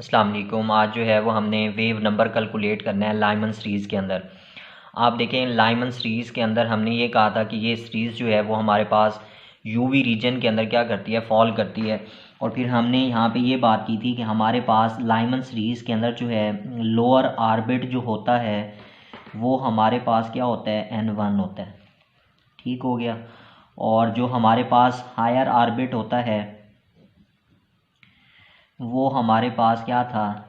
अस्सलाम वालेकुम। आज जो है वो हमने वेव नंबर कैलकुलेट करना है लाइमन सीरीज़ के अंदर। आप देखें लाइमन सीरीज़ के अंदर हमने ये कहा था कि ये सीरीज़ जो है वो हमारे पास यूवी रीजन के अंदर क्या करती है, फॉल करती है। और फिर हमने यहाँ पे ये बात की थी कि हमारे पास लाइमन सीरीज़ के अंदर जो है लोअर ऑर्बिट जो होता है वो हमारे पास क्या होता है, N1 होता है। ठीक हो गया। और जो हमारे पास हायर ऑर्बिट होता है वो हमारे पास क्या था,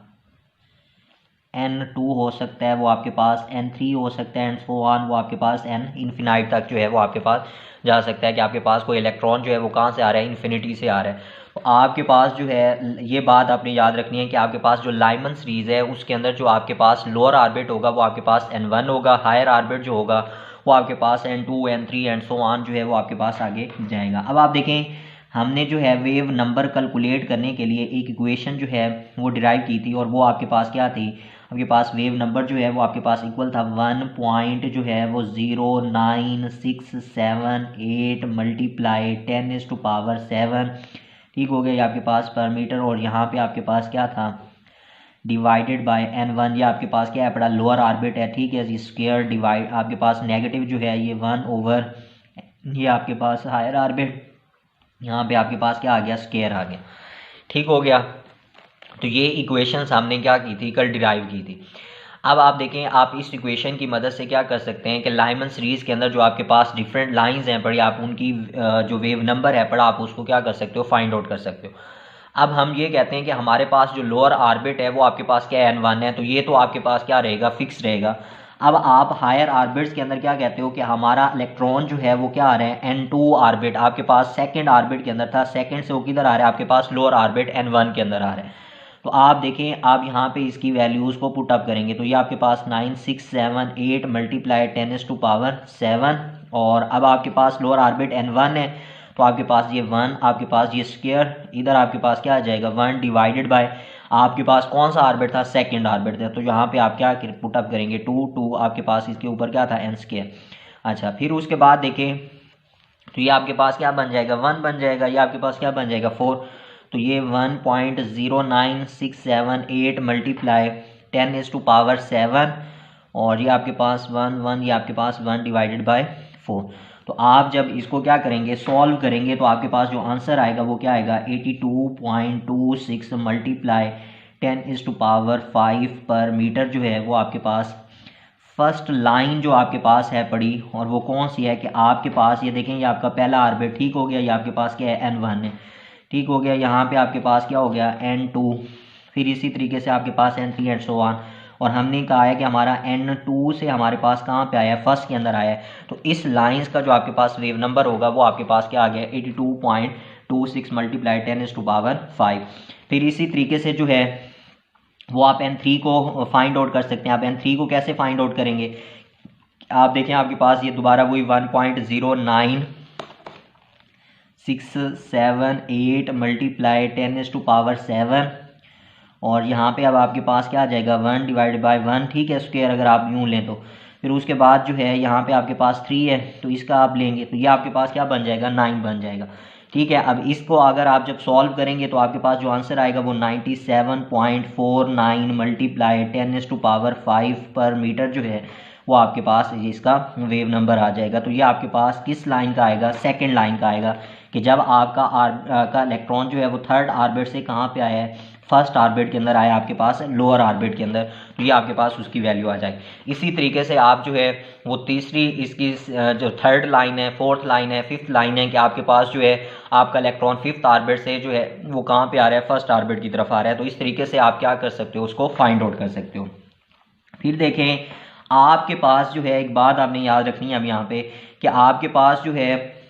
N2 हो सकता है, वो आपके पास N3 हो सकता है एंड सो ऑन, वो आपके पास N इन्फिनाइट तक जो है वो आपके पास जा सकता है कि आपके पास कोई इलेक्ट्रॉन जो है वो कहाँ से आ रहा है, इन्फिनिटी से आ रहा है। तो आपके पास जो है ये बात आपने याद रखनी है कि आपके पास जो लाइमन सीरीज़ है उसके अंदर जो आपके पास लोअर ऑर्बिट होगा वो आपके पास N1 होगा, हायर ऑर्बिट जो होगा वो आपके पास N2 N3 and so on जो है वो आपके पास आगे जाएगा। अब आप देखें हमने जो है वेव नंबर कैलकुलेट करने के लिए एक इक्वेशन जो है वो डिराइव की थी और वो आपके पास क्या थी, आपके पास वेव नंबर जो है वो आपके पास इक्वल था 1 पॉइंट जो है वो 09678 मल्टीप्लाई 10⁻⁷। ठीक हो गया, ये आपके पास पर मीटर। और यहाँ पे आपके पास क्या था, डिवाइडेड बाय N1, ये आपके पास क्या है पड़ा, लोअर ऑर्बिट है। ठीक है जी, स्क्वायर डिवाइड आपके पास नेगेटिव जो है ये 1 ओवर ये आपके पास हायर ऑर्बिट, यहाँ पे आपके पास क्या आ गया, स्क्वायर आ गया। ठीक हो गया। तो ये इक्वेशंस हमने क्या की थी, कल डिराइव की थी। अब आप देखें आप इस इक्वेशन की मदद से क्या कर सकते हैं कि लाइमन सीरीज़ के अंदर जो आपके पास डिफरेंट लाइंस हैं पड़ी, आप उनकी जो वेव नंबर है पड़ा आप उसको क्या कर सकते हो, फाइंड आउट कर सकते हो। अब हम ये कहते हैं कि हमारे पास जो लोअर ऑर्बिट है वो आपके पास क्या है, N1 है, तो ये तो आपके पास क्या रहेगा, फिक्स रहेगा। अब आप हायर ऑर्बिट्स के अंदर क्या कहते हो कि हमारा इलेक्ट्रॉन जो है वो क्या आ रहा है, N2 ऑर्बिट आपके पास सेकंड ऑर्बिट के अंदर था, सेकंड से वो किधर आ रहा है, आपके पास लोअर ऑर्बिट N1 के अंदर आ रहा है। तो आप देखें आप यहाँ पे इसकी वैल्यूज़ को पुट अप करेंगे तो ये आपके पास 9678 मल्टीप्लाई 10⁻⁷। और अब आपके पास लोअर ऑर्बिट N1 है तो आपके पास ये 1, आपके पास ये स्क्वायर, इधर आपके पास क्या आ जाएगा 1 डिवाइडेड बाय आपके पास कौन सा ऑर्बिट था, सेकंड ऑर्बिट था। तो यहाँ पे आप क्या पुट अप करेंगे 2 आपके पास इसके ऊपर क्या था, N²। अच्छा, फिर उसके बाद देखें तो ये आपके पास क्या बन जाएगा, 1 बन जाएगा, ये आपके पास क्या बन जाएगा 4। तो ये 1.09678 मल्टीप्लाई 10⁻⁷। और ये आपके पास 1 ये आपके पास 1 डिवाइडेड बाय 4। तो आप जब इसको क्या करेंगे, सॉल्व करेंगे तो आपके पास जो आंसर आएगा वो क्या आएगा, 82.26 मल्टीप्लाई 10⁻⁵ पर मीटर जो है वो आपके पास फर्स्ट लाइन जो आपके पास है पड़ी। और वो कौन सी है कि आपके पास ये देखें ये आपका पहला ऑर्बिट, ठीक हो गया, ये आपके पास क्या है, N1 है। ठीक हो गया, यहाँ पे आपके पास क्या हो गया, N2, फिर इसी तरीके से आपके पास N3 एंड सो ऑन। और हमने कहा है कि हमारा N2 से हमारे पास कहाँ पे आया है, फर्स्ट के अंदर आया है। तो इस लाइंस का जो आपके पास वेव नंबर होगा वो आपके पास क्या आ गया, 82.26 मल्टीप्लाई 10⁻⁵। फिर इसी तरीके से जो है वो आप N3 को फाइंड आउट कर सकते हैं। आप N3 को कैसे फाइंड आउट करेंगे, आप देखें आपके पास ये दोबारा वही 1.09678 मल्टीप्लाई 10⁻⁷। और यहाँ पे अब आपके पास क्या आ जाएगा, 1 डिवाइड बाय 1। ठीक है, स्क्वायर अगर आप यूँ लें तो। फिर उसके बाद जो है यहाँ पे आपके पास 3 है तो इसका आप लेंगे तो ये आपके पास क्या बन जाएगा, 9 बन जाएगा। ठीक है, अब इसको अगर आप जब सॉल्व करेंगे तो आपके पास जो आंसर आएगा वो 97.49 मल्टीप्लाई 10⁻⁵ पर मीटर जो है वो आपके पास इसका वेव नंबर आ जाएगा। तो ये आपके पास किस लाइन का आएगा, सेकंड लाइन का आएगा कि जब आपका इलेक्ट्रॉन जो है वो थर्ड ऑर्बिट से कहाँ पे आया है, फर्स्ट ऑर्बिट के अंदर आया आपके पास लोअर ऑर्बिट के अंदर, तो ये आपके पास उसकी वैल्यू आ जाएगी। इसी तरीके से आप जो है वो तीसरी इसकी जो थर्ड लाइन है, फोर्थ लाइन है, फिफ्थ लाइन है कि आपके पास जो है आपका इलेक्ट्रॉन फिफ्थ ऑर्बिट से जो है वो कहाँ पे आ रहा है, फर्स्ट ऑर्बिट की तरफ आ रहा है। तो इस तरीके से आप क्या कर सकते हो, उसको फाइंड आउट कर सकते हो। फिर देखें आपके पास जो है एक बात आपने याद रखनी है अब यहाँ पे कि आपके पास जो है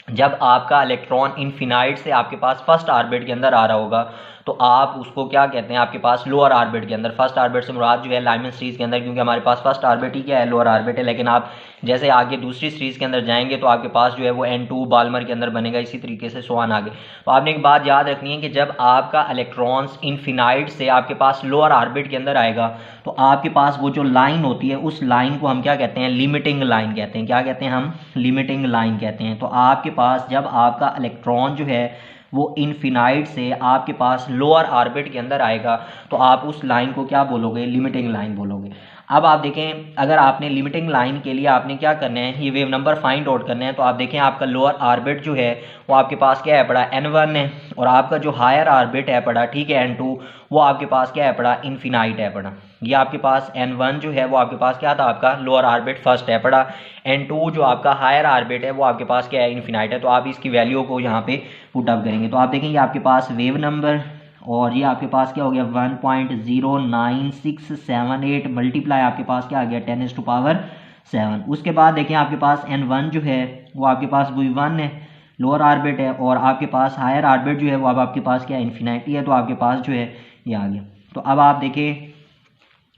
जब आपका इलेक्ट्रॉन इन्फिनाइट से आपके पास फर्स्ट ऑर्बिट के अंदर आ रहा होगा तो आप उसको क्या कहते हैं, आपके पास लोअर ऑर्बिट के अंदर, फर्स्ट ऑर्बिट से मुराद जो है लाइमन सीरीज़ के अंदर, क्योंकि हमारे पास फर्स्ट ऑर्बिट ही क्या है, लोअर ऑर्बिट है। लेकिन आप जैसे आगे दूसरी सीरीज़ के अंदर जाएंगे तो आपके पास जो है वो N2 बाल्मर के अंदर बनेगा, इसी तरीके से सोआन आगे। तो आपने एक बात याद रखनी है कि जब आपका इलेक्ट्रॉन्स इन्फिनाइट से आपके पास लोअर ऑर्बिट के अंदर आएगा तो आपके पास वो जो लाइन होती है उस लाइन को हम क्या कहते हैं, लिमिटिंग लाइन कहते हैं। क्या कहते हैं हम, लिमिटिंग लाइन कहते हैं। तो आपके पास जब आपका इलेक्ट्रॉन जो है वो इनफिनाइट से आपके पास लोअर ऑर्बिट के अंदर आएगा, तो आप उस लाइन को क्या बोलोगे, लिमिटिंग लाइन बोलोगे। अब आप देखें, अगर आपने लिमिटिंग लाइन के लिए आपने क्या करना है, ये वेव नंबर फाइंड आउट करना है, तो आप देखें आपका लोअर ऑर्बिट जो है वो आपके पास क्या है पड़ा, n1 है, और आपका जो हायर ऑर्बिट है पड़ा, ठीक है, n2, वो आपके पास क्या है पड़ा, इनफिनाइट है पड़ा। ये आपके पास n1 जो है वो आपके पास क्या था, आपका लोअर ऑर्बिट फर्स्ट है पड़ा, n2 जो आपका हायर ऑर्बिट है वो आपके पास क्या है, इनफिनाइट है। तो आप इसकी वैल्यू को यहाँ पे पुट अप करेंगे, तो आप देखेंगे आपके पास वेव नंबर, और ये आपके पास क्या हो गया 1.09678 मल्टीप्लाई आपके पास क्या आ गया 10⁻⁷। उसके बाद देखें आपके पास n1 जो है वो आपके पास वही 1 है, लोअर ऑर्बिट है, और आपके पास हायर ऑर्बिट जो है वो अब आपके पास क्या इन्फिनिटी है, तो आपके पास जो है ये आ गया। तो अब आप देखें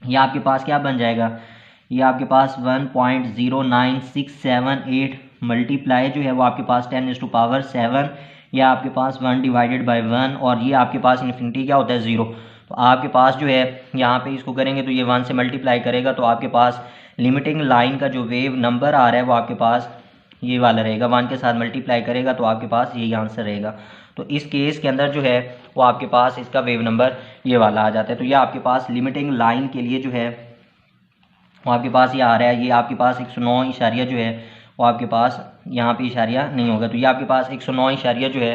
ये आपके पास क्या बन जाएगा, ये आपके पास 1.09678 मल्टीप्लाई जो है वो आपके पास 10⁻⁷, या आपके पास 1/1, और ये आपके पास इन्फिनिटी क्या होता है 0। तो आपके पास जो है यहाँ पे इसको करेंगे तो ये 1 से मल्टीप्लाई करेगा, तो आपके पास लिमिटिंग लाइन का जो वेव नंबर आ रहा है वो आपके पास ये वाला रहेगा, 1 के साथ मल्टीप्लाई करेगा तो आपके पास यही आंसर रहेगा। तो इस केस के अंदर जो है वो आपके पास इसका वेव नंबर ये वाला आ जाता है। तो ये आपके पास लिमिटिंग लाइन के लिए जो है वो आपके पास ये आ रहा है, ये आपके पास 109 इशारिया जो है वो आपके पास यहाँ पे इशारिया नहीं होगा, तो ये आपके पास 109 इशारिया जो है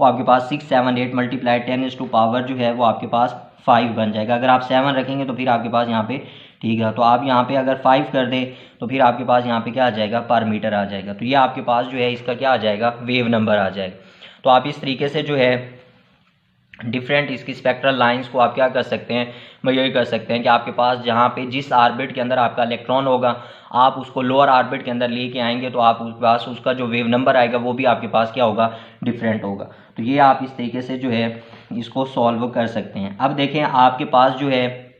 वो आपके पास 678 मल्टीप्लाई 10⁻⁴ जो है वो आपके पास 5 बन जाएगा। अगर आप 7 रखेंगे तो फिर आपके पास यहाँ पे ठीक है, तो आप यहाँ पे अगर 5 कर दें तो फिर आपके पास यहाँ पे क्या आ जाएगा, पर मीटर आ जाएगा। तो ये आपके पास जो है इसका क्या आ जाएगा, वेव नंबर आ जाएगा। तो आप इस तरीके से जो है डिफरेंट इसकी स्पेक्ट्रल लाइंस को आप क्या कर सकते हैं, वही यही कर सकते हैं कि आपके पास जहाँ पे जिस ऑर्बिट के अंदर आपका इलेक्ट्रॉन होगा आप उसको लोअर ऑर्बिट के अंदर लेके आएंगे, तो आप उसके पास उसका जो वेव नंबर आएगा वो भी आपके पास क्या होगा, डिफरेंट होगा। तो ये आप इस तरीके से जो है इसको सॉल्व कर सकते हैं। अब देखें आपके पास जो है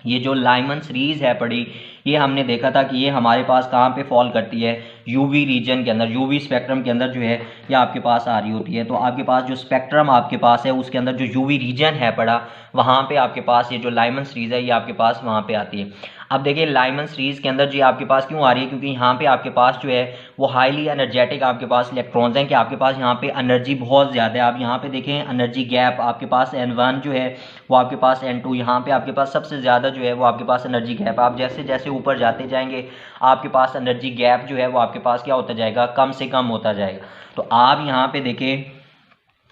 ये जो लाइमन सीरीज़ है पड़ी, ये हमने देखा था कि ये हमारे पास कहाँ पे फॉल करती है, यूवी रीजन के अंदर, यूवी स्पेक्ट्रम के अंदर जो है ये आपके पास आ रही होती है। तो आपके पास जो स्पेक्ट्रम आपके पास है उसके अंदर जो यूवी रीजन है पड़ा, वहाँ पे आपके पास ये जो लाइमन सीरीज़ है ये आपके पास वहाँ पे आती है। अब देखिए लाइमन सीरीज़ के अंदर जो आपके पास क्यों आ रही है, क्योंकि यहाँ पे आपके पास जो है वो हाईली एनर्जेटिक आपके पास इलेक्ट्रॉन्स हैं, कि आपके पास यहाँ पे एनर्जी बहुत ज़्यादा है। आप यहाँ पे देखें एनर्जी गैप आपके पास n1 जो है वो आपके पास n2, यहाँ पे आपके पास सबसे ज़्यादा जो है वो आपके पास एनर्जी गैप। आप जैसे जैसे ऊपर जाते जाएंगे आपके पास एनर्जी गैप जो है वो आपके पास क्या होता जाएगा, कम से कम होता जाएगा। तो आप यहाँ पे देखें,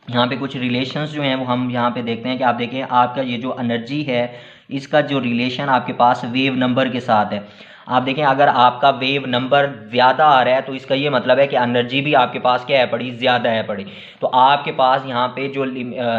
यहाँ पे कुछ रिलेशंस जो हैं वो हम यहाँ पे देखते हैं कि आप देखें आपका ये जो एनर्जी है इसका जो रिलेशन आपके पास वेव नंबर के साथ है। आप देखें अगर आपका वेव नंबर ज़्यादा आ रहा है तो इसका ये मतलब है कि एनर्जी भी आपके पास क्या है पड़ी, ज़्यादा है पड़ी। तो आपके पास यहाँ पे जो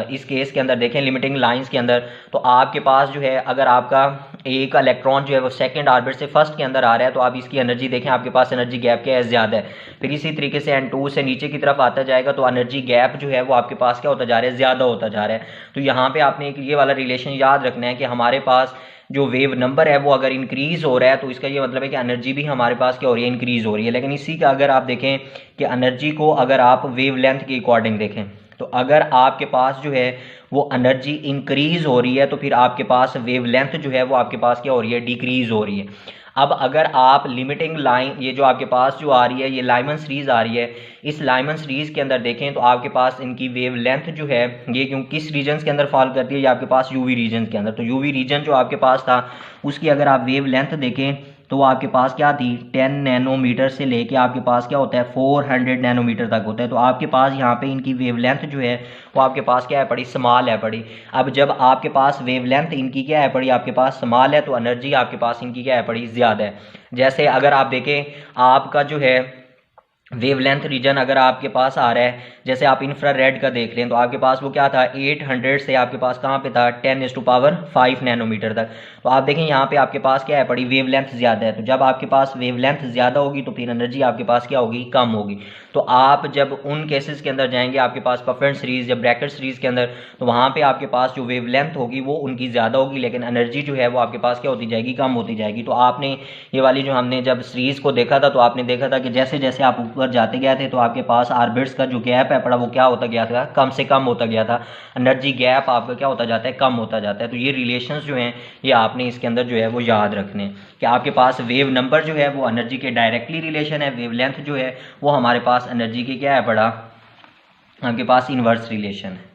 इस केस के अंदर देखें लिमिटिंग लाइंस के अंदर, तो आपके पास जो है अगर आपका एक इलेक्ट्रॉन जो है वो सेकंड ऑर्बिट से फर्स्ट के अंदर आ रहा है तो आप इसकी एनर्जी देखें आपके पास एनर्जी गैप क्या है, ज़्यादा है। फिर इसी तरीके से n2 से नीचे की तरफ आता जाएगा तो एनर्जी गैप जो है वो आपके पास क्या होता जा रहा है, ज़्यादा होता जा रहा है। तो यहाँ पे आपने एक ये वाला रिलेशन याद रखना है कि हमारे पास जो वेव नंबर है वो अगर इंक्रीज़ हो रहा है तो इसका ये मतलब है कि एनर्जी भी हमारे पास क्या हो रही है, इंक्रीज़ हो रही है। लेकिन इसी का अगर आप देखें कि एनर्जी को अगर आप वेव लेंथ के अकॉर्डिंग देखें, तो अगर आपके पास जो है वो एनर्जी इंक्रीज़ हो रही है तो फिर आपके पास वेव लेंथ जो है वो आपके पास क्या हो रही है, डिक्रीज़ हो रही है। अब अगर आप लिमिटिंग लाइन ये जो आपके पास जो आ रही है ये लाइमन सीरीज़ आ रही है, इस लाइमन सीरीज़ के अंदर देखें तो आपके पास इनकी वेव लेंथ जो है ये क्यों किस रीजन के अंदर फॉल करती है, ये आपके पास यूवी रीजन के अंदर। तो यूवी रीजन जो आपके पास था उसकी अगर आप वेव लेंथ देखें तो वो आपके पास क्या थी, 10 नैनोमीटर से लेके आपके पास क्या होता है 400 नैनोमीटर तक होता है। तो आपके पास यहाँ पे इनकी वेवलेंथ जो है वो आपके पास क्या है पड़ी, स्मॉल है पड़ी। अब जब आपके पास वेवलेंथ इनकी क्या है पड़ी, आपके पास स्मॉल है, तो एनर्जी आपके पास इनकी क्या है पड़ी, ज़्यादा है। जैसे अगर आप देखें आपका जो है वेवलेंथ रीजन अगर आपके पास आ रहा है, जैसे आप इंफ्रारेड का देख लें तो आपके पास वो क्या था 800 से आपके पास कहाँ पे था 10⁻⁵ नैनोमीटर तक। तो आप देखें यहाँ पे आपके पास क्या है पड़ी, वेवलेंथ ज़्यादा है। तो जब आपके पास वेवलेंथ ज़्यादा होगी तो फिर एनर्जी आपके पास क्या होगी, कम होगी। तो आप जब उन केसेस के अंदर जाएंगे आपके पास पफेंट सीरीज़ या ब्रैकेट सीरीज़ के अंदर, तो वहाँ पे आपके पास जो वेवलेंथ होगी वो उनकी ज़्यादा होगी, लेकिन एनर्जी जो है वो आपके पास क्या होती जाएगी, कम होती जाएगी। तो आपने ये वाली जो हमने जब सीरीज़ को देखा था तो आपने देखा था कि जैसे जैसे आप ऊपर जाते गए थे तो आपके पास ऑर्बिट्स का जो गैप है पड़ा वो क्या होता गया था, कम से कम होता गया था। एनर्जी गैप आपका क्या होता जाता है, कम होता जाता है। तो ये रिलेशंस जो हैं ये आपने इसके अंदर जो है वो याद रखने कि आपके पास वेव नंबर जो है वो एनर्जी के डायरेक्टली रिलेशन है, वेवलेंथ जो है वो हमारे पास एनर्जी की क्या है बड़ा, आपके पास इन्वर्स रिलेशन है।